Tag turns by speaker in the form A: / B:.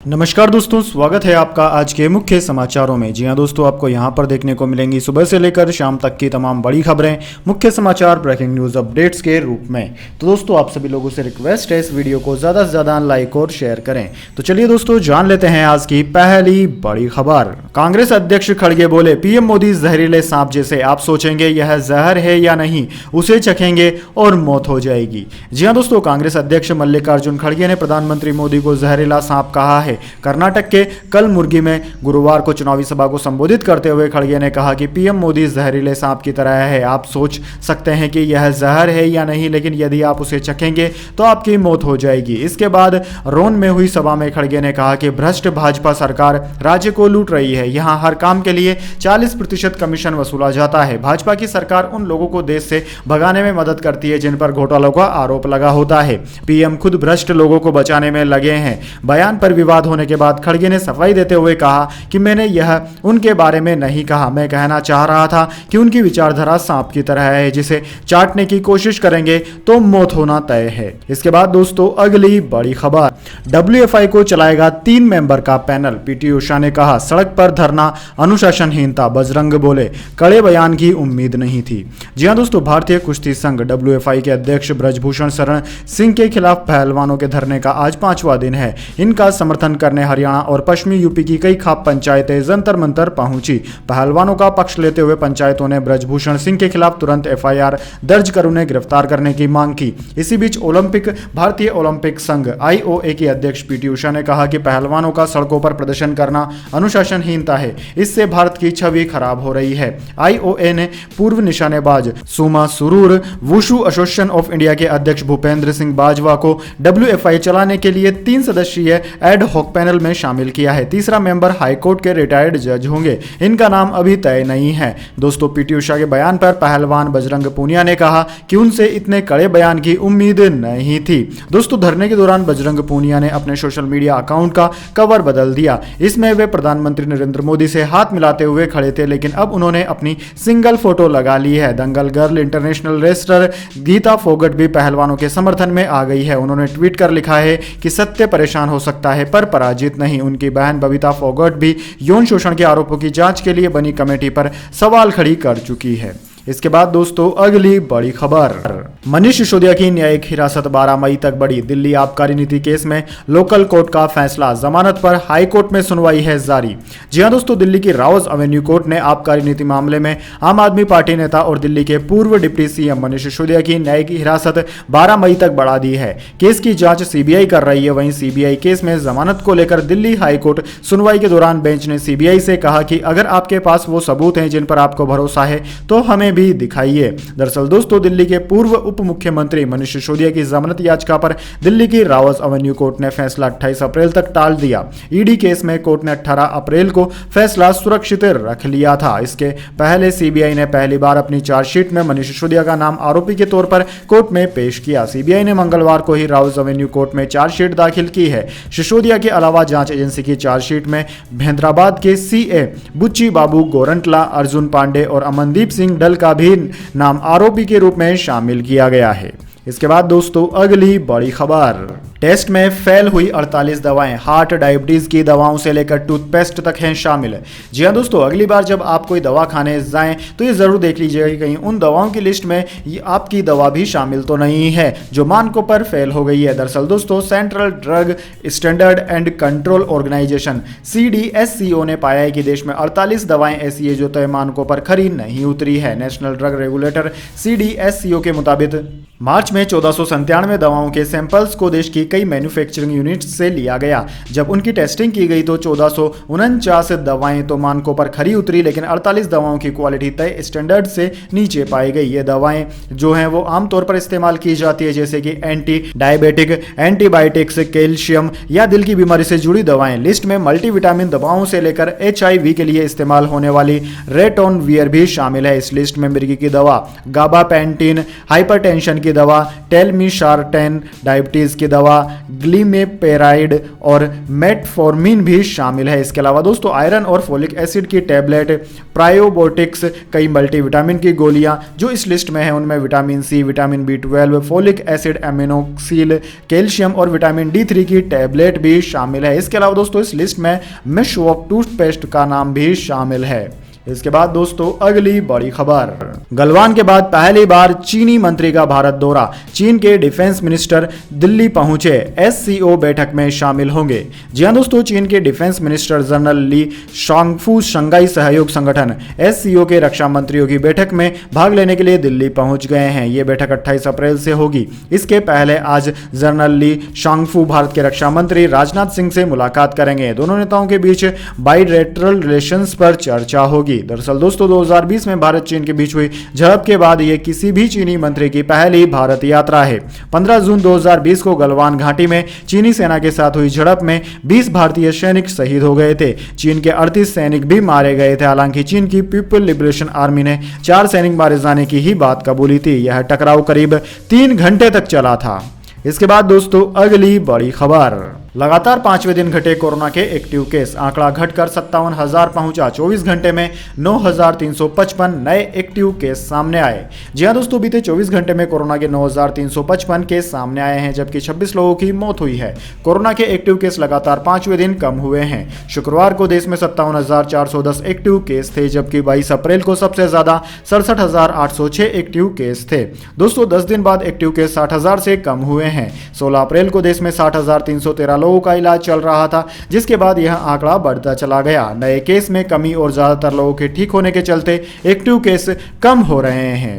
A: नमस्कार दोस्तों, स्वागत है आपका आज के मुख्य समाचारों में। जी हां दोस्तों, आपको यहां पर देखने को मिलेंगी सुबह से लेकर शाम तक की तमाम बड़ी खबरें, मुख्य समाचार, ब्रेकिंग न्यूज अपडेट्स के रूप में। तो दोस्तों, आप सभी लोगों से रिक्वेस्ट है इस वीडियो को ज़्यादा से ज़्यादा लाइक और शेयर करें। तो चलिए दोस्तों, जान लेते हैं आज की पहली बड़ी खबर। कांग्रेस अध्यक्ष खड़गे बोले, पीएम मोदी जहरीले सांप जैसे, आप सोचेंगे यह जहर है या नहीं, उसे चखेंगे और मौत हो जाएगी। जी हां दोस्तों, कांग्रेस अध्यक्ष मल्लिकार्जुन खड़गे ने प्रधानमंत्री मोदी को जहरीला सांप कहा है। कर्नाटक के कलमुर्गी में गुरुवार को चुनावी सभा को संबोधित करते हुए खड़गे ने कहा कि पीएम मोदी जहरीले सांप की तरह है। आप सोच सकते हैं कि यह जहर है या नहीं, लेकिन यदि आप उसे चखेंगे तो आपकी मौत हो जाएगी। इसके बाद रोन में हुई सभा में खड़गे ने कहा कि भ्रष्ट भाजपा सरकार राज्य को लूट रही है। यहां हर काम के लिए 40% कमीशन वसूला जाता है। भाजपा की सरकार उन लोगों को देश से भगाने में मदद करती है जिन पर घोटालों का आरोप लगा होता है। पीएम खुद भ्रष्ट लोगों को बचाने में लगे हैं। बयान पर विवाद होने के बाद खड़गे ने सफाई देते हुए कहा कि मैंने यह उनके बारे में नहीं कहा। मैं कहना चाह रहा था कि उनकी विचारधारा सांप की तरह है, जिसे चाटने की कोशिश करेंगे तो मौत होना तय है। इसके बाद दोस्तों, अगली बड़ी खबर। WFI को चलाएगा 3 मेंबर का पैनल। पीटी उषा ने कहा, सड़क पर धरना अनुशासनहीनता। बजरंग बोले, कड़े बयान की उम्मीद नहीं थी। जी हां दोस्तों, भारतीय कुश्ती संघ WFI के अध्यक्ष ब्रजभूषण शरण सिंह के खिलाफ पहलवानों के धरने का आज 5वां दिन है। इनका समर्थन करने हरियाणा और पश्चिमी यूपी की कई खाप पंचायतें जंतर मंतर पहुंची। पहलवानों का पक्ष लेते हुए पंचायतों ने ब्रजभूषण सिंह के खिलाफ तुरंत FIR दर्ज कर उन्हें गिरफ्तार करने की मांग की। इसी बीच भारतीय ओलंपिक संघ IOA की अध्यक्ष पीटी उषा ने कहा कि पहलवानों का सड़कों पर प्रदर्शन करना अनुशासनहीनता है। इससे भारत की छवि खराब हो रही है। IOA ने पूर्व निशानेबाज सुमा सुरूर, वुशु एसोसिएशन ऑफ इंडिया के अध्यक्ष भूपेंद्र सिंह बाजवा को WFI चलाने के लिए 3 सदस्यीय एड हॉक पैनल में शामिल किया है। तीसरा मेंबर हाईकोर्ट के रिटायर्ड जज होंगे। इनका नाम अभी तय नहीं है। दोस्तों, पीटी उषा के बयान पर पहलवान बजरंग पूनिया ने कहा कि उनसे इतने कड़े बयान की उम्मीद नहीं थी। दोस्तों, धरने के दौरान बजरंग पूनिया ने अपने सोशल मीडिया अकाउंट का कवर बदल दिया। इसमें वे प्रधानमंत्री नरेंद्र मोदी से हाथ मिलाते हुए खड़े थे, लेकिन अब उन्होंने अपनी सिंगल फोटो लगा ली है। Dangal girl international wrestler Geeta Phogat भी पहलवानों के समर्थन में आ गई है। उन्होंने ट्वीट कर लिखा है कि सत्य परेशान हो सकता है पर पराजित नहीं। उनकी बहन बबीता फोगट भी यौन शोषण के आरोपों की जांच के लिए बनी कमेटी पर सवाल खड़ी कर चुकी है। इसके बाद दोस्तों, अगली बड़ी खबर। मनीष सिसोदिया की न्यायिक हिरासत 12 मई तक बढ़ी। दिल्ली आबकारी नीति केस में लोकल कोर्ट का फैसला। जमानत पर हाई कोर्ट में सुनवाई है जारी। जी हां दोस्तों, दिल्ली की राउज एवेन्यू कोर्ट ने आबकारी नीति मामले में आम आदमी पार्टी नेता और दिल्ली के पूर्व डिप्टी CM मनीष सिसोदिया की न्यायिक हिरासत 12 मई तक बढ़ा दी है। केस की जांच CBI कर रही है। वहीं CBI केस में जमानत को लेकर दिल्ली हाई कोर्ट सुनवाई के दौरान बेंच ने CBI से कहा कि अगर आपके पास वो सबूत हैं जिन पर आपको भरोसा है तो हमें भी दिखाइए। दरअसल दोस्तों, दिल्ली के पूर्व उप मुख्यमंत्री मनीष सिसोदिया की जमानत याचिका पर दिल्ली की रावज एवेन्यू कोर्ट ने फैसला 28 अप्रैल तक टाल दिया। ED केस में कोर्ट ने 18 अप्रैल को फैसला सुरक्षित रख लिया था। इसके पहले CBI ने पहली बार अपनी चार्जशीट में मनीष सिसोदिया का नाम आरोपी के तौर पर कोर्ट में पेश किया। CBI ने मंगलवार को ही रावज एवेन्यू कोर्ट में चार्जशीट दाखिल की है। सिसोदिया के अलावा जांच एजेंसी की चार्जशीट में हैदराबाद के CA बुच्ची बाबू गोरंटला, अर्जुन पांडे और अमनदीप सिंह डल का भी नाम आरोपी के रूप में शामिल किया गया है। इसके बाद दोस्तों, अगली बड़ी खबर। टेस्ट में फेल हुई 48 दवाएं। हार्ट, डायबिटीज की दवाओं से लेकर टूथपेस्ट तक हैं शामिल। जी हां दोस्तों, अगली बार जब आप कोई दवा खाने जाएं तो ये जरूर देख लीजिएगा कि कहीं उन दवाओं की लिस्ट में आपकी दवा भी शामिल तो नहीं है जो मानकों पर फेल हो गई है। दरअसल दोस्तों, central drug standard and control organization CDSCO ने पाया है कि देश में 48 दवाएं ऐसी है जो तय मानकों पर खरी नहीं उतरी है। नेशनल ड्रग रेगुलेटर CDSCO के मुताबिक मार्च में 1497 दवाओं के सैंपल्स को देश की कई मैन्युफैक्चरिंग यूनिट्स से लिया गया। जब उनकी टेस्टिंग की गई तो 1449 दवाएं तो मानकों पर खरी उतरी, लेकिन 48 दवाओं की क्वालिटी तय स्टैंडर्ड से नीचे पाई गई। ये दवाएं जो हैं वो आमतौर पर इस्तेमाल की जाती है, जैसे कि एंटी डायबिटिक, एंटीबायोटिक्स, कैल्शियम या दिल की बीमारी से जुड़ी दवाएं। लिस्ट में मल्टीविटामिन दवाओं से लेकर HIV के लिए इस्तेमाल होने वाली रेटोनवियर भी शामिल है। इस लिस्ट में मिर्गी की दवा, गाबापेंटिन, हाइपरटेंशन की दवा, टेलमिसार्टेन, डायबिटीज की दवा, ग्लीमेपेराइड और मेटफॉर्मिन भी शामिल है। इसके अलावा दोस्तों आयरन और फोलिक एसिड की टैबलेट, प्रायोबोटिक्स, कई मल्टीविटामिन की गोलियां जो इस लिस्ट में है उनमें vitamin C, vitamin B12, folic acid, एमिनोक्सिल, कैल्शियम और विटामिन D3 की टैबलेट भी शामिल है। इसके अलावा दोस्तों इस लिस्ट में मिसवाक टूथपेस्ट का नाम भी शामिल है। इसके बाद दोस्तों अगली बड़ी खबर, गलवान के बाद पहली बार चीनी मंत्री का भारत दौरा, चीन के डिफेंस मिनिस्टर दिल्ली पहुंचे, SCO बैठक में शामिल होंगे। जी हां दोस्तों, चीन के defence minister general Li Shangfu Shanghai सहयोग संगठन SCO के रक्षा मंत्रियों की बैठक में भाग लेने के लिए दिल्ली पहुंच गए हैं। ये बैठक 28 अप्रैल से होगी। इसके पहले आज जनरल ली शांगफू भारत के रक्षा मंत्री राजनाथ सिंह से मुलाकात करेंगे। दोनों नेताओं के बीच बाइलेटरल रिलेशंस पर चर्चा होगी। दरअसल दोस्तों 2020 में भारत चीन के बीच हुई झड़प के बाद यह किसी भी चीनी मंत्री की पहली भारत यात्रा है। 15 जून 2020 को गलवान घाटी में चीनी सेना के साथ हुई झड़प में 20 भारतीय सैनिक शहीद हो गए थे। चीन के 38 सैनिक भी मारे गए थे। हालांकि चीन की पीपल लिबरेशन आर्मी ने 4 सैनिक मारे जाने की ही बात कबूली थी। यह टकराव करीब 3 घंटे तक चला था। इसके बाद दोस्तों अगली बड़ी खबर, लगातार 5वें दिन घटे कोरोना के एक्टिव केस, आंकड़ा घटकर 57,000 पहुंचा। 24 घंटे में 9,355 नए एक्टिव केस सामने आए। जी हां दोस्तों, बीते 24 घंटे में कोरोना के 9,355 केस सामने आए हैं, जबकि 26 लोगों की मौत हुई है। कोरोना के एक्टिव केस लगातार 5वें दिन कम हुए हैं। शुक्रवार को देश में 57,410 एक्टिव केस थे, जबकि 22 अप्रैल को सबसे ज्यादा 67,806 एक्टिव केस थे। दोस्तों 10 दिन बाद एक्टिव केस 60,000 से कम हुए हैं। 16 अप्रैल को देश में 60,313 लोगों का इलाज चल रहा था, जिसके बाद यह आंकड़ा बढ़ता चला गया। नए केस में कमी और ज्यादातर लोगों के ठीक होने के चलते एक्टिव केस कम हो रहे हैं।